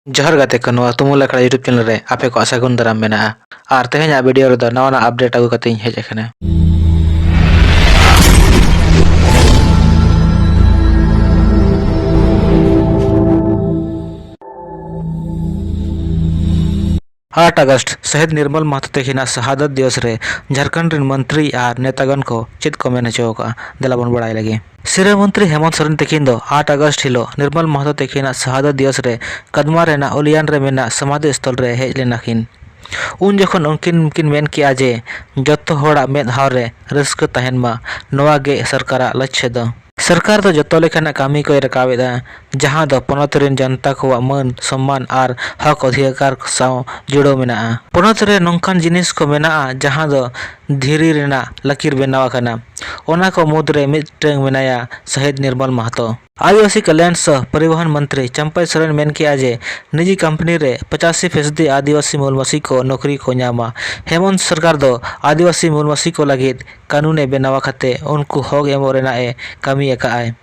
जोहर गाते को नवा तुमुल अखड़ा यूट्यूब चैनल रे आपे को सागुन दाराम मेना और तेहेᱧ वीडियो रे नवा अपडेट आगु कते हेज अखना। आठ अगस्त शहीद निर्मल महतो तकिना शहादत दिवस रे झारखंड रिन मंत्री और नेतागण को चेत को मेन हचो का देलाबन बड़ाई लगे। सिरा मंत्री हेमंत सोरेन तकिन दो 8 अगस्त हिलो निर्मल महतो तकिना शहादत दिवस रे कदमा रेना ओलियान रे मेना समाधि स्थल रे हेज लेनाकिन। उन जखन उनकिन मेन किया जे जत्तो होड़ा मेद हाव रे रस्क तहन मा नवा गे सरकारा लक्ष्य दो। सरकार दो जत्तो लेखाना कामी को रकावेदा जहां दो पनत रेन जनता को मान सम्मान और हक अधिकार साव जुड़ो मेना। पनत रे नोंकान जिनिस को मेना जहां दो धीरी रेना लकीर बेनावा कना ओना को मुद्रे मिटंग मेनाया शहीद निर्मल महतो। आदिवासी कल्याण सह परिवहन मंत्री चंपई सोरेन मेन किया जे निजी कंपनी रे 85% आदिवासी मूलवासी को नौकरी को नामा। हेमंत सरकार दो आदिवासी मूलवासी को लगित कानून बेनावा खाते उनको हक एमो रेना ए कामी एकाय।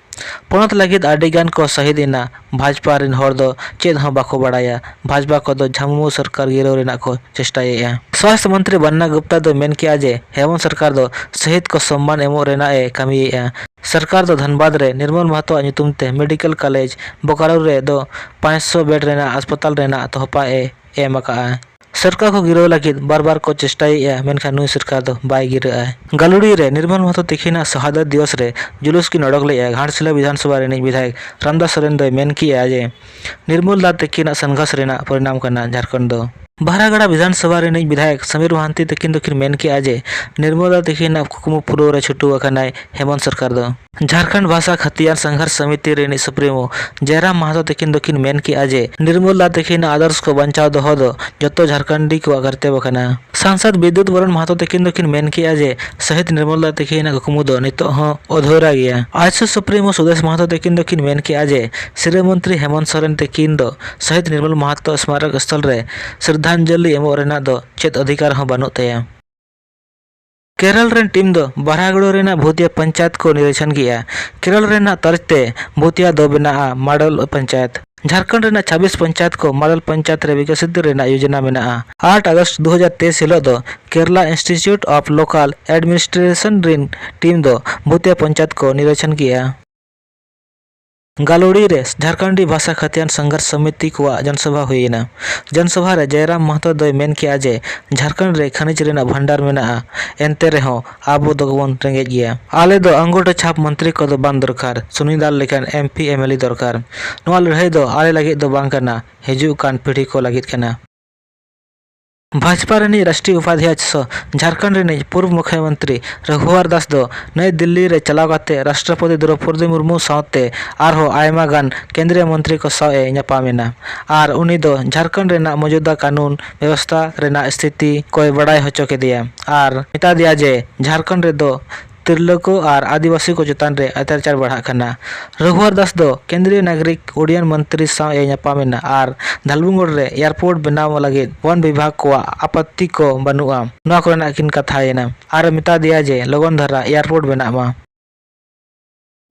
पनत लगित आडिगान को शहीद इना भाजपा रिन होर दो चेद हो बाको बड़ाया भाजपा को दो झमुमु सरकार गिरो रेना को चेष्टाया। स्वास्थ्य मंत्री बन्ना गुप्ता दो मेन किया जे हेमंत सरकार दो शहीद को सम्मान एमो रेना ए कामिया। सरकार दो धनबाद रे निर्मल महतो ᱧᱩᱛᱩᱢ ते मेडिकल कॉलेज बोकारो रे दो 500 बेड रेना अस्पताल रेना तोहपा ए एम का। सरकार को गिरो लगित बार को चेष्टाया मेनखान नुई सरकार दो बाय गिरा। गालुड़ी रे निर्मल महतो तकिना शहादत दिवस रे जुलूस की नड़क ले घाटशिला विधानसभा रे विधायक रामदास सोरेन दो मेन किया जे निर्मल दा तकिना संघर्ष रेना परिणाम करना झारखंड दो। बहरागढ़ विधानसभा रे विधायक समीर महांती तकिन दो मेन किया जे निर्मल दा तकिना कुकुमु पुरो रे छुटू अखनाय हेमंत सरकार दो। झारखंड भाषा खतियान संघर्ष समिति रे सुप्रीमो जयराम महतो तकिन दो मेन किया जे निर्मल दा तकिना आदर्श को बचाव दोहो दो जतो झारखंडी को कर्तव्य कना। सांसद विद्युत वरण महतो तकिन दो मेन किया जे शहीद निर्मल दा तकिना कुकुमु दो नितो हो अधूरा गया। आज सुप्रीमो सुदेश महतो तकिन दो मेन किया जे सिरे मंत्री हेमंत सोरेन तकिन दो शहीद निर्मल महतो स्मारक स्थल रे श्रद्धांजलि एमो रेना दो चेत अधिकार हो बानु तया। केरल रेन टीम दो बहरागढ़ रेना भूतिया पंचायत को निरीक्षण किया। केरल रेना तर्जते भूतिया दो बिना मॉडल पंचायत। झारखंड रेना 26 पंचायत को मॉडल पंचायत रे विकसित रेना योजना मेना। 8 अगस्त 2023 हिलो दो Kerala institute of local administration rain team दो भूतिया पंचायत को निरीक्षण किया। गालुड़ी रे झारखंडी भाषा खतियान संघर्ष समिति को जनसभा हुईना। जनसभा रे जयराम महतो दो मेन किया जे झारखंड रे खनिज रेना भंडार मेना एनते रेहो आबो दोगबन रेंगेज गया। आले दो अंगूठा छाप मंत्री को दो बान दरकार सुनीदाल लेखन MP MLA दरकार। नोआ लड़ाई दो आले लगित दो बांग करना हिजू कान पीढ़ी को लगित करना। भाजपा रे राष्ट्रीय उपाध्यक्ष झारखंड रे पूर्व मुख्यमंत्री रघुवर दास दो नई दिल्ली रे चलाव काते राष्ट्रपति द्रौपदी मुर्मू साथे आरहो आयमा गान केंद्रीय मंत्री को साए ᱧᱟᱯᱟᱢᱮᱱᱟ और उनी दो झारखंड रेना मौजूदा कानून व्यवस्था रेना स्थिति को बड़ाई होचो के दिया और मिता दिया जे झारखंड रे दो तिरलको और आदिवासी को चेतान रे अत्याचार बढ़ा करना। रघुवर दास दो केंद्रीय नागरिक उड्डयन मंत्री साए ᱧᱟᱯᱟᱢᱮᱱᱟ और धालबुंगड़ रे एयरपोर्ट बनाव लगे वन विभाग को आपत्ति को बनुआ नोआ कोना किन कथायना और मिता दिया जे लगन धरा एयरपोर्ट बनावा।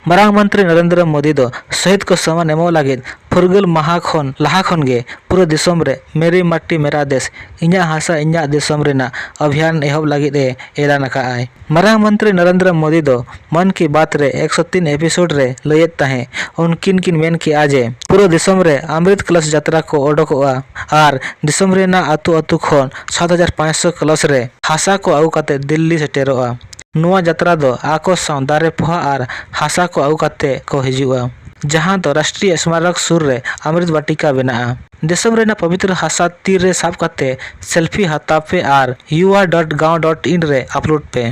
मरांग मंत्री नरेंद्र मोदी दो शहीद को सम्मान एमो लगे फुरगल महा खन लहा खन गे पूरा दिसम रे मेरी माटी मेरा देश इन्या हासा इन्या दिसम रेना अभियान एहब लगे ऐलान आकाय। मरांग मंत्री नरेंद्र मोदी दो मन की बात रे 103 एपिसोड रे लयत ताहे उनकिन मेन की आजे पूरा दिसम रे अमृत कलश यात्रा को ओडकोआ और दिसम रेना आतु आतु खन 7500 कलश रे हासा को आउ काते दिल्ली सेटेरोआ। नोआ यात्रा दो आको साव दारे पोहा और हासा को आउ काते को हिजुआ जहां दो राष्ट्रीय स्मारक सुर रे अमृत वाटिका बना। देशम रेना पवित्र हासा तीर रे साब काते सेल्फी हतापे और ua.gaw.in रे अपलोड पे।